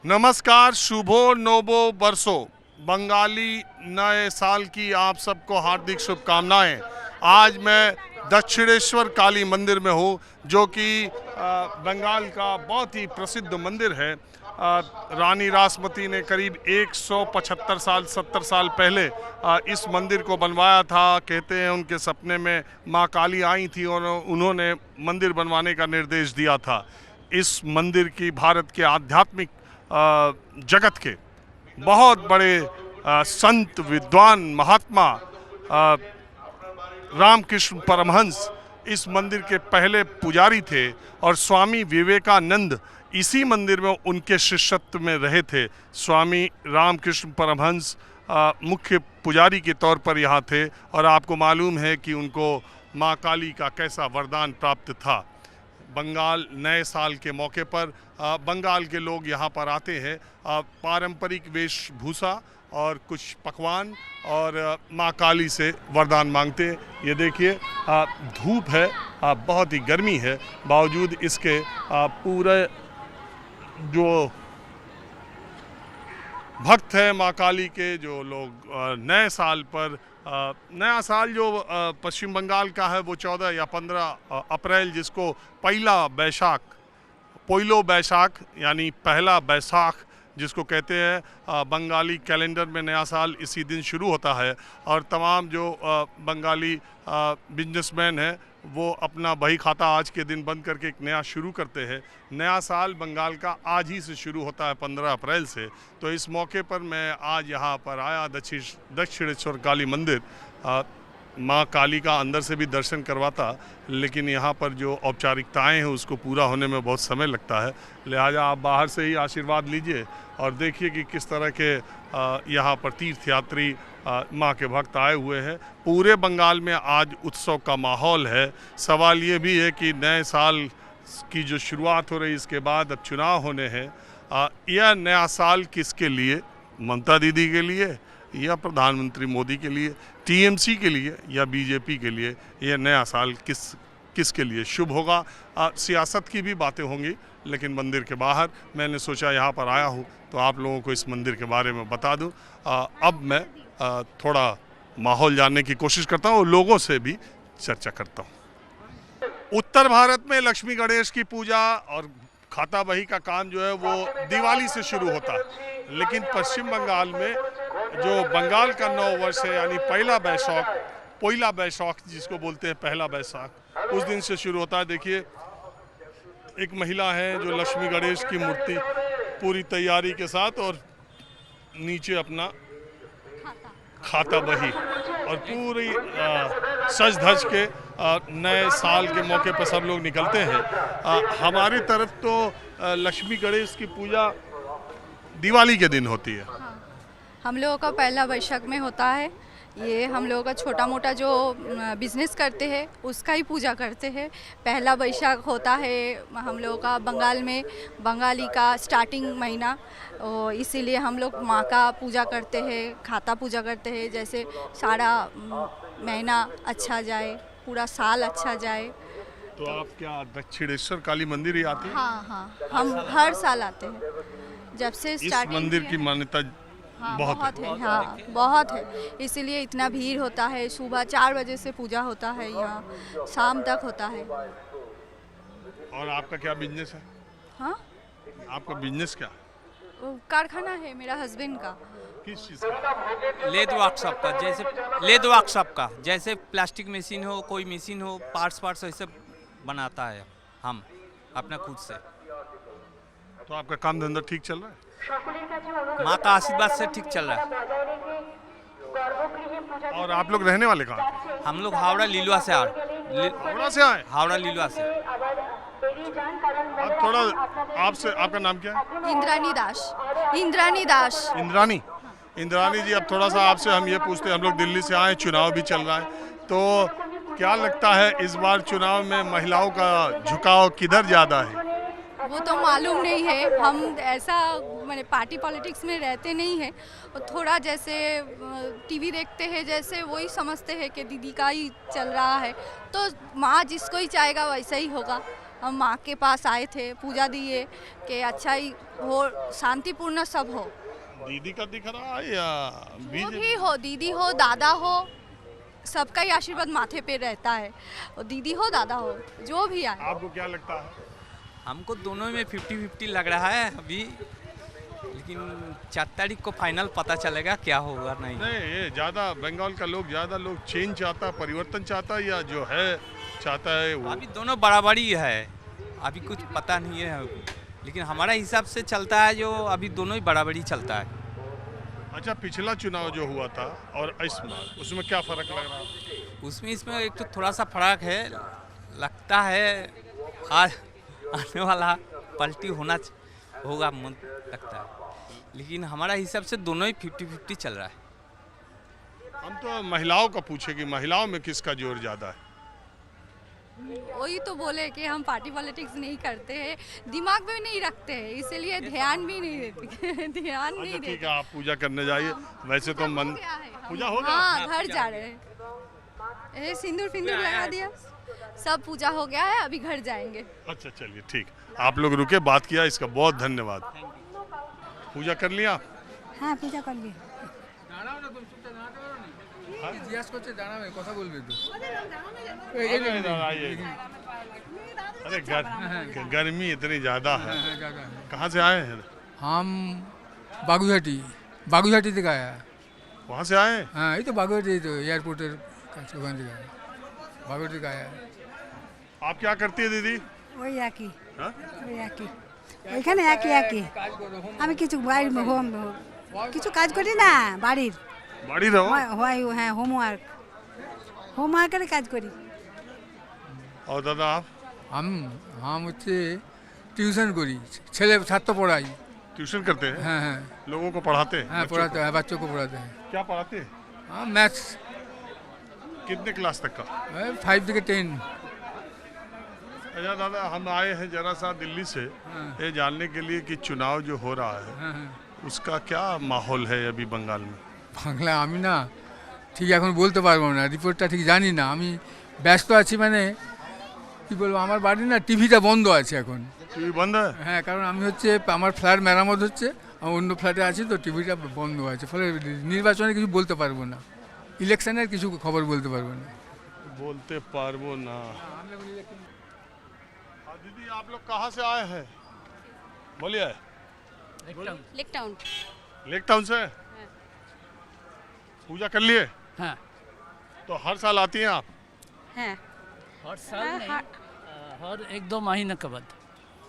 नमस्कार, शुभो नोबो बरसो। बंगाली नए साल की आप सबको हार्दिक शुभकामनाएं। आज मैं दक्षिणेश्वर काली मंदिर में हूँ, जो कि बंगाल का बहुत ही प्रसिद्ध मंदिर है। रानी रासमती ने करीब 175 साल 70 साल पहले इस मंदिर को बनवाया था। कहते हैं उनके सपने में माँ काली आई थी और उन्होंने मंदिर बनवाने का निर्देश दिया था। इस मंदिर की भारत के आध्यात्मिक जगत के बहुत बड़े संत, विद्वान, महात्मा रामकृष्ण परमहंस इस मंदिर के पहले पुजारी थे और स्वामी विवेकानंद इसी मंदिर में उनके शिष्यत्व में रहे थे। स्वामी रामकृष्ण परमहंस मुख्य पुजारी के तौर पर यहाँ थे और आपको मालूम है कि उनको माँ काली का कैसा वरदान प्राप्त था। बंगाल नए साल के मौके पर बंगाल के लोग यहाँ पर आते हैं, पारंपरिक वेशभूषा और कुछ पकवान और माँ काली से वरदान मांगते हैं। ये देखिए धूप है, बहुत ही गर्मी है, बावजूद इसके पूरे जो भक्त हैं माँ काली के, जो लोग नए साल पर नया साल जो पश्चिम बंगाल का है वो 14 या 15 अप्रैल, जिसको पोइलो बैसाख यानी पहला बैसाख जिसको कहते हैं, बंगाली कैलेंडर में नया साल इसी दिन शुरू होता है। और तमाम जो बंगाली बिजनेसमैन हैं वो अपना बही खाता आज के दिन बंद करके एक नया शुरू करते हैं। नया साल बंगाल का आज ही से शुरू होता है, 15 अप्रैल से। तो इस मौके पर मैं आज यहाँ पर आया दक्षिणेश्वर काली मंदिर। माँ काली का अंदर से भी दर्शन करवाता, लेकिन यहाँ पर जो औपचारिकताएं हैं उसको पूरा होने में बहुत समय लगता है। लिहाजा आप बाहर से ही आशीर्वाद लीजिए और देखिए कि किस तरह के यहाँ पर तीर्थयात्री माँ के भक्त आए हुए हैं। पूरे बंगाल में आज उत्सव का माहौल है। सवाल ये भी है कि नए साल की जो शुरुआत हो रही, इसके बाद अब चुनाव होने हैं। यह नया साल किसके लिए? ममता दीदी के लिए या प्रधानमंत्री मोदी के लिए, टीएमसी के लिए या बीजेपी के लिए? यह नया साल किसके लिए शुभ होगा? सियासत की भी बातें होंगी, लेकिन मंदिर के बाहर मैंने सोचा यहाँ पर आया हूँ तो आप लोगों को इस मंदिर के बारे में बता दूँ। अब मैं थोड़ा माहौल जानने की कोशिश करता हूँ और लोगों से भी चर्चा करता हूँ। उत्तर भारत में लक्ष्मी गणेश की पूजा और खाता बही का काम जो है वो दिवाली से शुरू होता है, लेकिन पश्चिम बंगाल में जो बंगाल का नव वर्ष है यानी पोइला बैसाख जिसको बोलते हैं, पहला बैसाख, उस दिन से शुरू होता है। देखिए एक महिला है जो लक्ष्मी गणेश की मूर्ति पूरी तैयारी के साथ और नीचे अपना खाता बही और पूरी सज धज के नए साल के मौके पर सब लोग निकलते हैं। हमारी तरफ तो लक्ष्मी गणेश की पूजा दिवाली के दिन होती है। हाँ, हम लोगों का पहला बैसाख में होता है। ये हम लोगों का छोटा मोटा जो बिजनेस करते हैं उसका ही पूजा करते हैं। पहला बैसाख होता है हम लोगों का बंगाल में, बंगाली का स्टार्टिंग महीना, इसीलिए हम लोग माँ का पूजा करते हैं, खाता पूजा करते हैं, जैसे सारा महीना अच्छा जाए, पूरा साल अच्छा जाए। तो आप क्या दक्षिणेश्वर काली मंदिर ही आते हैं? हाँ, हम हर साल आते हैं जब से स्टार्टिंग। इस मंदिर की मान्यता बहुत है। हाँ, बहुत है, इसीलिए इतना भीड़ होता है। सुबह 4 बजे से पूजा होता है, यहाँ शाम तक होता है। और आपका क्या बिजनेस है? हाँ, आपका बिजनेस क्या? कारखाना है मेरा हस्बैंड का। किस चीज़ का? लेद वर्कशॉप का, जैसे लेद वर्कशॉप का, जैसे प्लास्टिक मशीन हो, कोई मशीन हो, पार्ट्स ऐसे बनाता है हम अपना खुद से। तो आपका काम धंधा ठीक चल रहा है? माँ का आशीर्वाद से ठीक चल रहा है। और आप लोग रहने वाले कहाँ के? हम लोग हावड़ा लीलुआ से हावड़ा से आए? हावड़ा लीलुआ से। आप थोड़ा आपसे, आपका नाम क्या है? इंद्रानी दास। इंद्रानी जी, अब थोड़ा सा आपसे हम ये पूछते हैं, हम लोग दिल्ली से आए, चुनाव भी चल रहा है, तो क्या लगता है इस बार चुनाव में महिलाओं का झुकाव किधर ज़्यादा है? वो तो मालूम नहीं है, हम ऐसा मैंने पार्टी पॉलिटिक्स में रहते नहीं हैं। थोड़ा जैसे टीवी देखते हैं जैसे वही समझते हैं कि दीदी का ही चल रहा है, तो माँ जिसको ही चाहेगा वैसा ही होगा। हम माँ के पास आए थे, पूजा दिए कि अच्छा ही हो, शांतिपूर्ण सब हो। दीदी का दिख रहा है या जो बीजेपी? भी हो, दीदी हो दादा हो, सबका ही आशीर्वाद माथे पे रहता है। और दीदी हो दादा हो, जो भी आए। आपको क्या लगता है? हमको दोनों में 50-50 लग रहा है अभी, लेकिन 4 तारीख को फाइनल पता चलेगा क्या होगा नहीं। नहीं, ये ज़्यादा बंगाल का लोग ज़्यादा लोग चेंज चाहता, परिवर्तन चाहता, या जो है चाहता है वो? अभी दोनों बराबरी है, अभी कुछ पता नहीं है, लेकिन हमारा हिसाब से चलता है जो अभी दोनों ही बराबरी चलता है। अच्छा, पिछला चुनाव जो हुआ था और इस बार उसमें क्या फ़र्क लग रहा है? उसमें इसमें एक तो थोड़ा सा फर्क है, लगता है आज आने वाला पलटी होगा मन लगता है, लेकिन हमारा हिसाब से दोनों ही 50-50 चल रहा है। हम तो महिलाओं का पूछे कि महिलाओं में किसका जोर ज़्यादा है? वही तो बोले कि हम पार्टी पॉलिटिक्स नहीं करते हैं, दिमाग में नहीं रखते हैं, इसीलिए ध्यान भी नहीं देते ध्यान नहीं अच्छा, ठीक देते। है, आप पूजा करने जाइए। वैसे तो मन हो गया है, पूजा हो गया? हाँ, घर जा रहे हैं। ये सिंदूर फिंदूर लगा दिया, सब पूजा हो गया है, अभी घर जाएंगे। अच्छा, चलिए ठीक, आप लोग रुके, बात किया, इसका बहुत धन्यवाद। पूजा कर लिया? হ্যাঁ পূজা করবি। জিজ্ঞাসা করছে দাঁড়াবে কথা বলবে তো इधर आइए। अरे गर्मी इतनी ज़्यादा है, कहाँ से आए हैं? हम বাগুইহাটি বাগুইহাটি থেকে आया है। वहाँ से आए हैं? हाँ, ये तो बागुइहाटी तो एयरपोर्टेर কাছে ওখান থেকে आया बागुइहाटी থেকে आया है। आप क्या करती है दीदी? ওই একই हाँ? ওই একই ওইখানে একই একই। আমি কিছু বাড়ির কিছু কাজ করি না বাড়ির, बाड़ी रहो? হয় হ্যাঁ হোমওয়ার্কের কাজ করি। और दादा आप हम হচ্ছে টিউশন করি, ছেলে ছাত্র পড়াই। ट्यूशन करते हैं? হ্যাঁ হ্যাঁ लोगों को पढ़ाते हैं? हाँ बच्चों पढ़ाते हैं, बच्चों को पढ़ाते हैं। को? क्या पढ़ाते हैं? हाँ मैथ्स कितने क्लास तक का? 5 থেকে 10। अच्छा दादा, हम आए हैं जरा सा दिल्ली से ये जानने के लिए कि चुनाव जो हो रहा है হ্যাঁ হ্যাঁ उसका क्या माहौल है अभी बंगाल में? বাংলা আমি না ঠিক এখন বলতে পারবো না, রিপোর্টটা ঠিক জানি না, আমি ব্যস্ত আছি। মানে কি বলবো, আমার বাড়ি না টিভিটা বন্ধ আছে এখন। टीवी बंद है? হ্যাঁ, কারণ আমি হচ্ছে আমার ফ্ল্যাট মেরামত হচ্ছে, আমি অন্য ফ্ল্যাটে আছি তো টিভিটা বন্ধ আছে, ফলে নির্বাচনে কিছু বলতে পারবো না, ইলেকশনের কিছু খবর বলতে পারবো না। बोलते पारबो ना। हाँ, दीदी आप लोग कहाँ से आए हैं? बोलिए। Lake town. लेक टाउन से? पूजा कर लिए? हाँ तो हर साल आती हैं आप? हैं हर साल नहीं, हर 1-2 महीने के बाद।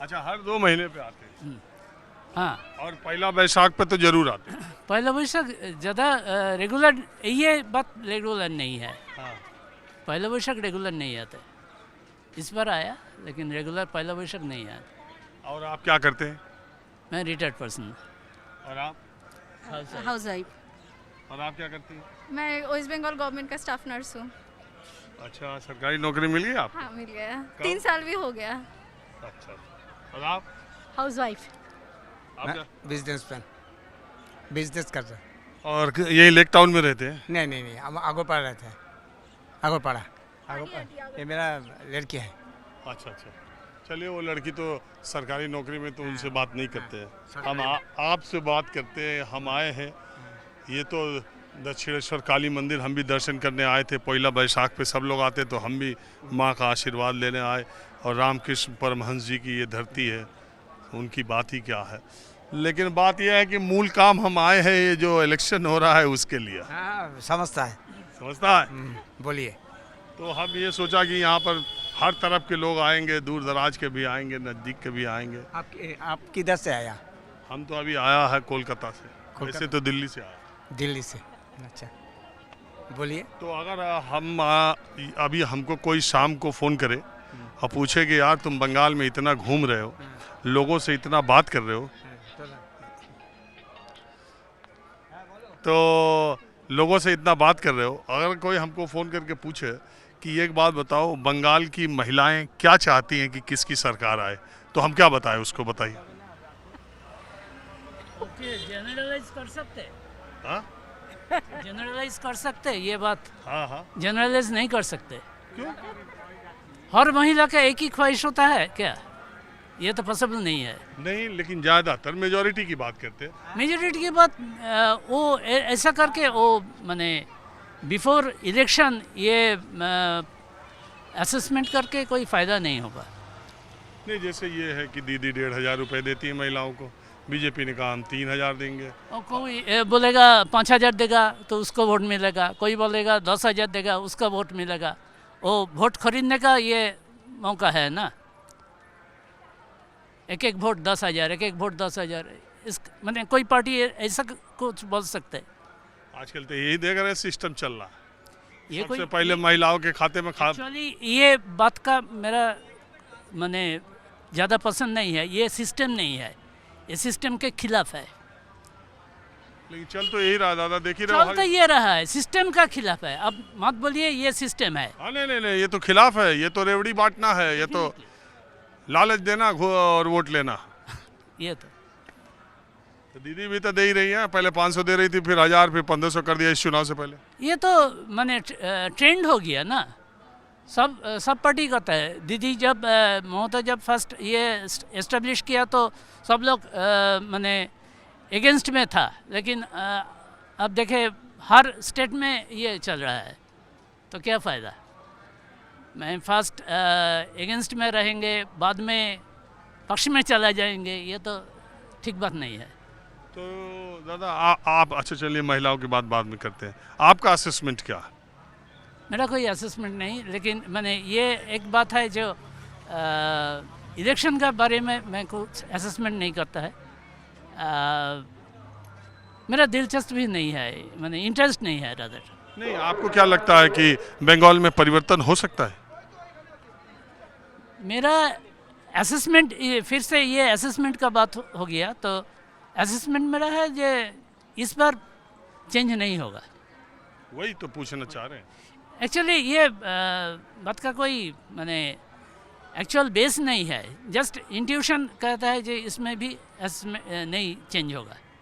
अच्छा, हर 2 महीने पे आते हैं। हाँ, और पहला बैसाख पे तो जरूर आते हैं। पहला वैशाख ज़्यादा रेगुलर, ये बात रेगुलर नहीं है। हाँ। पहला वैशाख रेगुलर नहीं आते, इस बार आया, लेकिन रेगुलर पहला वैशाख नहीं आया। और आप क्या करते हैं? मैं रिटायर्ड पर्सन। और आप? House wife. और आप क्या करती हैं? मैं वेस्ट बंगाल गवर्नमेंट का स्टाफ नर्स हूँ। अच्छा, सरकारी नौकरी मिली है आप? हाँ, मिल गया, 3 साल भी हो गया। अच्छा। और आप? House wife. आप क्या? बिजनेसमैन, बिजनेस कर रहे हैं। और यही लेक टाउन में रहते हैं? नहीं नहीं नहीं, हम आगोपाड़ा रहते हैं। आगोपाड़ा ये मेरा लड़की है। अच्छा अच्छा, चलिए, वो लड़की तो सरकारी नौकरी में तो उनसे बात नहीं करते हैं, हम आपसे बात करते हैं। हम आए हैं, ये तो दक्षिणेश्वर काली मंदिर हम भी दर्शन करने आए थे। पहला बैसाख पे सब लोग आते, तो हम भी माँ का आशीर्वाद लेने आए। और रामकृष्ण परमहंस जी की ये धरती है, उनकी बात ही क्या है। लेकिन बात यह है कि मूल काम हम आए हैं, ये जो इलेक्शन हो रहा है उसके लिए। हाँ, समझता है। समझता है? बोलिए। तो हम ये सोचा कि यहाँ पर हर तरफ के लोग आएंगे, दूर दराज के भी आएंगे, नज़दीक के भी आएंगे। आप किधर से आया? हम तो अभी आया है कोलकाता से, वैसे तो दिल्ली से आया। दिल्ली से। अच्छा, बोलिए। तो अगर हम अभी हमको कोई शाम को फ़ोन करे और पूछे कि यार तुम बंगाल में इतना घूम रहे हो, लोगों से इतना बात कर रहे हो, तो लोगों से इतना बात कर रहे हो, अगर कोई हमको फ़ोन करके पूछे कि एक बात बताओ, बंगाल की महिलाएं क्या चाहती हैं कि किसकी सरकार आए, तो हम क्या बताएं उसको? बताइए। ओके, जनरलाइज कर सकते, हाँ जनरलाइज कर सकते, ये बात हाँ हाँ, जनरलाइज नहीं कर सकते। क्यों? हर महिला का एक ही ख्वाहिश होता है क्या? ये तो पॉसिबल नहीं है। नहीं, लेकिन ज़्यादातर मेजॉरिटी की बात करते हैं। मेजोरिटी की बात वो ऐसा करके वो माने बिफोर इलेक्शन ये असेसमेंट करके कोई फ़ायदा नहीं होगा। नहीं, जैसे ये है कि दीदी 1,500 रुपये देती है महिलाओं को, बीजेपी ने कहा हम 3,000 देंगे। और कोई बोलेगा 5,000 देगा तो उसको वोट मिलेगा, कोई बोलेगा 10,000 देगा उसका वोट मिलेगा। वो वोट खरीदने का ये मौका है ना, एक एक वोट 10,000, एक एक वोट 10,000। इस मैंने कोई पार्टी ऐसा कुछ बोल सकते है? आजकल तो यही देख रहे सिस्टम चल रहा है। ये सबसे कोई पहले महिलाओं के खाते में एक्चुअली ये बात का मेरा मैंने ज़्यादा पसंद नहीं है। ये सिस्टम नहीं है, ये सिस्टम के खिलाफ है। लेकिन चल तो यही रहा दादा, देख ही चल रहे तो हो। ये रहा है, सिस्टम का खिलाफ है। अब मत बोलिए ये सिस्टम है। हाँ, नहीं नहीं नहीं, ये तो खिलाफ है, ये तो रेवड़ी बांटना है, ये तो लालच देना और वोट लेना। ये तो दीदी भी तो दे ही रही है, पहले 500 दे रही थी, फिर 1,000, फिर 1,500 कर दिया इस चुनाव से पहले। ये तो मैंने ट्रेंड हो गया ना, सब पार्टी करता है। दीदी जब ममता जब फर्स्ट ये एस्टेब्लिश किया तो सब लोग मैंने अगेंस्ट में था, लेकिन अब देखे हर स्टेट में ये चल रहा है, तो क्या फ़ायदा? मैं फर्स्ट अगेंस्ट में रहेंगे, बाद में पक्ष में चला जाएंगे, ये तो ठीक बात नहीं है। तो दादा आप अच्छा चलिए महिलाओं की बात बाद में करते हैं, आपका असेसमेंट क्या है? मेरा कोई असेसमेंट नहीं, लेकिन मैंने ये एक बात है जो इलेक्शन के बारे में मैं कुछ असेसमेंट नहीं करता है। मेरा दिलचस्प भी नहीं है, मैंने इंटरेस्ट नहीं है रादर। नहीं, आपको क्या लगता है कि बंगाल में परिवर्तन हो सकता है? मेरा असेसमेंट फिर से ये असेसमेंट का बात हो गया, तो असेसमेंट मेरा है जो इस बार चेंज नहीं होगा। वही तो पूछना चाह रहे हैं। एक्चुअली ये बात का कोई माने एक्चुअल बेस नहीं है, जस्ट इंट्यूशन कहता है कि इसमें भी नहीं चेंज होगा।